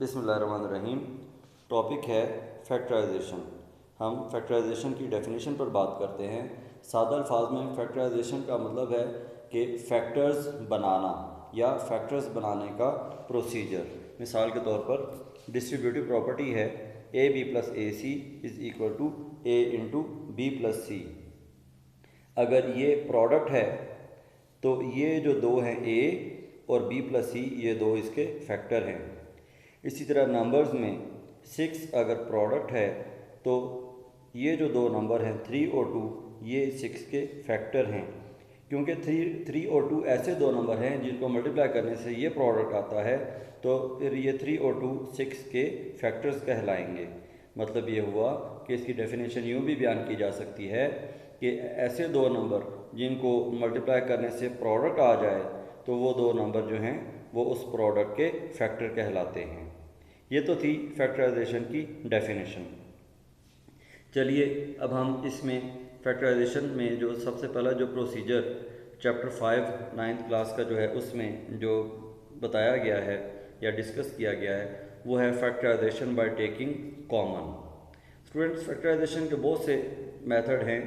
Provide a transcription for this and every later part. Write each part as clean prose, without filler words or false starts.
बिस्मिल्लाहिर्रहमानिर्रहीम। टॉपिक है फैक्टराइजेशन। हम फैक्टराइजेशन की डेफिनेशन पर बात करते हैं। सादा अल्फाज में फैक्टराइजेशन का मतलब है कि फैक्टर्स बनाना या फैक्टर्स बनाने का प्रोसीजर। मिसाल के तौर पर डिस्ट्रीब्यूटिव प्रॉपर्टी है A B plus A C is equal to A into B plus C. अगर ये प्रोडक्ट है तो ये जो दो हैं ए और बी प्लस सी, ये दो इसके फैक्टर हैं। इसी तरह नंबर्स में 6 अगर प्रोडक्ट है तो ये जो दो नंबर हैं 3 और 2, ये 6 के फैक्टर हैं। क्योंकि 3 और 2 ऐसे दो नंबर हैं जिनको मल्टीप्लाई करने से ये प्रोडक्ट आता है, तो फिर ये 3 और 2 6 के फैक्टर्स कहलाएंगे। मतलब ये हुआ कि इसकी डेफिनेशन यूँ भी बयान की जा सकती है कि ऐसे दो नंबर जिनको मल्टीप्लाई करने से प्रोडक्ट आ जाए तो वो दो नंबर जो हैं वो उस प्रोडक्ट के फैक्टर कहलाते हैं। ये तो थी फैक्टराइजेशन की डेफिनेशन। चलिए अब हम इसमें फैक्टराइजेशन में जो सबसे पहला जो प्रोसीजर चैप्टर 5 9th क्लास का जो है उसमें जो बताया गया है या डिस्कस किया गया है वो है factorization by taking common. Students, factorization के बहुत से मेथड हैं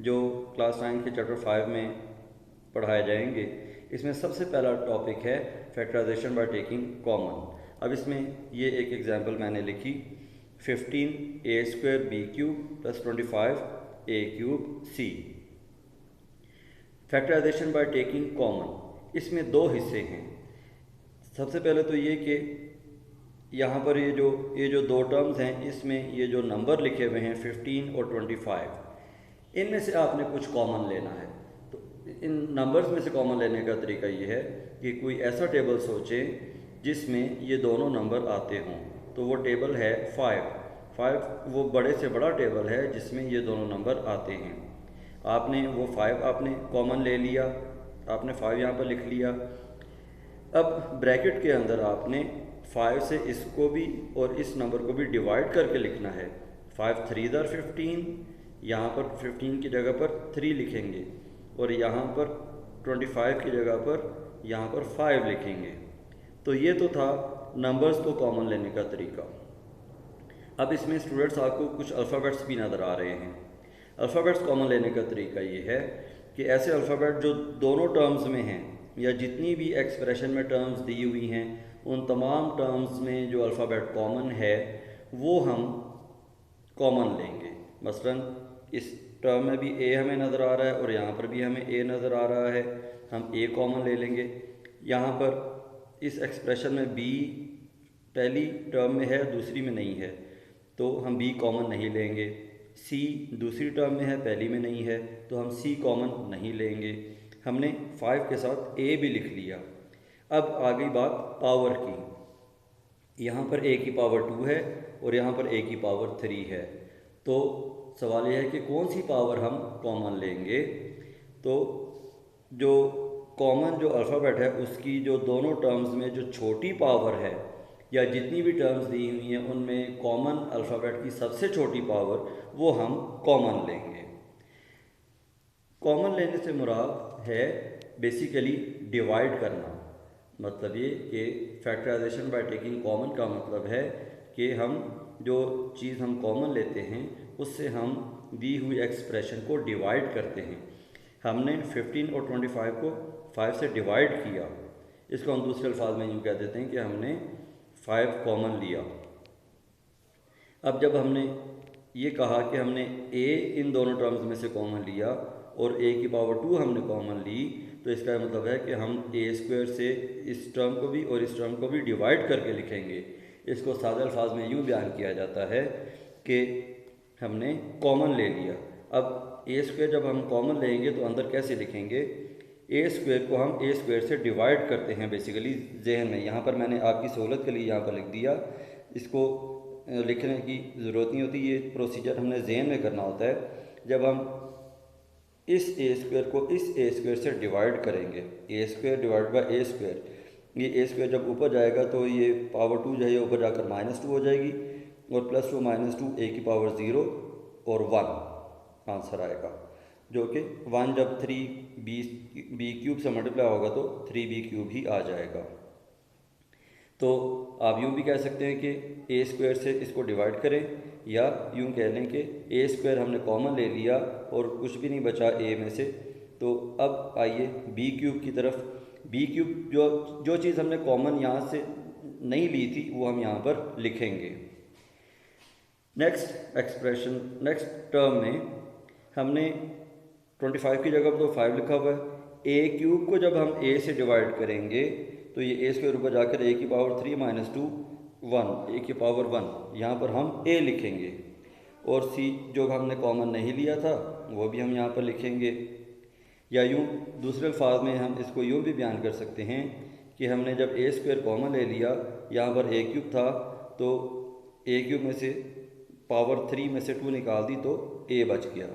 जो क्लास 9 के चैप्टर 5 में पढ़ाए जाएंगे। इसमें सबसे पहला टॉपिक है फैक्टराइजेशन बाय टेकिंग कॉमन। अब इसमें ये एक एग्जांपल मैंने लिखी, 15a² b³ plus 25a³ c। Factorization by taking common, इसमें दो हिस्से हैं। सबसे पहले तो ये कि यहाँ पर ये जो दो टर्म्स हैं इसमें ये जो नंबर लिखे हुए हैं 15 और 25, इनमें से आपने कुछ कॉमन लेना है। तो इन नंबर्स में से कॉमन लेने का तरीका ये है कि कोई ऐसा टेबल सोचें जिसमें ये दोनों नंबर आते हों। तो वो टेबल है 5 वो बड़े से बड़ा टेबल है जिसमें ये दोनों नंबर आते हैं। आपने वो 5 आपने कॉमन ले लिया, आपने 5 यहाँ पर लिख लिया। अब ब्रैकेट के अंदर आपने 5 से इसको भी और इस नंबर को भी डिवाइड करके लिखना है। 5 3 * 15, यहाँ पर 15 की जगह पर 3 लिखेंगे और यहाँ पर 25 की जगह पर यहाँ पर 5 लिखेंगे। तो ये तो था नंबर्स को कॉमन लेने का तरीका। अब इसमें स्टूडेंट्स आपको कुछ अल्फ़ाबेट्स भी नज़र आ रहे हैं। अल्फ़ाबेट्स कॉमन लेने का तरीका ये है कि ऐसे अल्फ़ाबेट जो दोनों टर्म्स में हैं या जितनी भी एक्सप्रेशन में टर्म्स दी हुई हैं उन तमाम टर्म्स में जो अल्फ़ाबेट कॉमन है वो हम कॉमन लेंगे। मसलन इस टर्म में भी ए हमें नज़र आ रहा है और यहाँ पर भी हमें ए नज़र आ रहा है, हम ए कॉमन ले लेंगे। यहाँ पर इस एक्सप्रेशन में बी पहली टर्म में है दूसरी में नहीं है तो हम बी कॉमन नहीं लेंगे। सी दूसरी टर्म में है पहली में नहीं है तो हम सी कॉमन नहीं लेंगे। हमने 5 के साथ ए भी लिख लिया। अब आ गई बात पावर की। यहाँ पर ए की पावर 2 है और यहाँ पर ए की पावर 3 है। तो सवाल यह है कि कौन सी पावर हम कॉमन लेंगे। तो जो कॉमन जो अल्फ़ाबेट है उसकी जो दोनों टर्म्स में जो छोटी पावर है या जितनी भी टर्म्स दी हुई हैं उनमें कॉमन अल्फ़ाबेट की सबसे छोटी पावर वो हम कॉमन लेंगे। कॉमन लेने से मुराद है बेसिकली डिवाइड करना। मतलब ये कि फैक्टराइजेशन बाय टेकिंग कॉमन का मतलब है कि हम जो चीज़ हम कॉमन लेते हैं उससे हम दी हुई एक्सप्रेशन को डिवाइड करते हैं। हमने 15 और 25 को 5 से डिवाइड किया। इसको हम दूसरे अल्फाज में यूँ कह देते हैं कि हमने 5 कॉमन लिया। अब जब हमने ये कहा कि हमने a इन दोनों टर्म्स में से कॉमन लिया और a की पावर 2 हमने कॉमन ली, तो इसका मतलब है कि हम a² से इस टर्म को भी और इस टर्म को भी डिवाइड करके लिखेंगे। इसको सादे अल्फाज में यूँ बयान किया जाता है कि हमने कॉमन ले लिया। अब a² जब हम कॉमन लेंगे तो अंदर कैसे लिखेंगे, a² को हम a² से डिवाइड करते हैं बेसिकली जहन में। यहाँ पर मैंने आपकी सहूलत के लिए यहाँ पर लिख दिया, इसको लिखने की ज़रूरत नहीं होती, ये प्रोसीजर हमने जहन में करना होता है। जब हम इस a² को इस a² से डिवाइड करेंगे, a² डिवाइड बाय a², ये a² जब ऊपर जाएगा तो ये पावर 2 जो है ऊपर जाकर -2 हो जाएगी और +2 -2 a की पावर 0 और 1 आंसर आएगा, जो कि 1 जब 3b³ से मल्टीप्लाई होगा तो 3b³ ही आ जाएगा। तो आप यूँ भी कह सकते हैं कि ए स्क्वायर से इसको डिवाइड करें, या यूँ कह लें कि ए स्क्वायर हमने कॉमन ले लिया और कुछ भी नहीं बचा ए में से। तो अब आइए बी क्यूब की तरफ। बी क्यूब जो चीज़ हमने कॉमन यहाँ से नहीं ली थी वो हम यहाँ पर लिखेंगे। नेक्स्ट टर्म में हमने 25 की जगह पर तो 5 लिखा हुआ है। ए क्यूब को जब हम ए से डिवाइड करेंगे तो ये ए स्क्वायर ऊपर जाकर ए की पावर 3 माइनस 2 1, ए की पावर 1, यहाँ पर हम ए लिखेंगे। और सी जो हमने कॉमन नहीं लिया था वो भी हम यहाँ पर लिखेंगे। या यूँ दूसरे अल्फाज में हम इसको यूँ भी बयान कर सकते हैं कि हमने जब ए स्क्वायर कॉमन ले लिया, यहाँ पर ए क्यूब था, तो ए क्यूब में से पावर 3 में से 2 निकाल दी तो ए बच गया।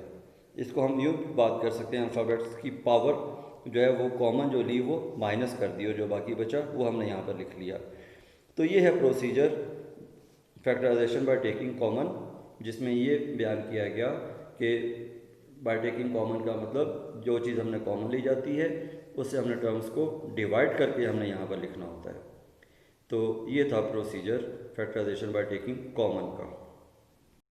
इसको हम यूँ भी बात कर सकते हैं, अल्फ़ाबेट्स की पावर जो है वो कॉमन जो ली वो माइनस कर दी और जो बाकी बचा वो हमने यहाँ पर लिख लिया। तो ये है procedure factorization by taking common, जिसमें ये बयान किया गया कि बाय टेकिंग कॉमन का मतलब जो चीज़ हमने कॉमन ली जाती है उससे हमने टर्म्स को डिवाइड करके हमने यहाँ पर लिखना होता है। तो ये था procedure factorization by taking common का।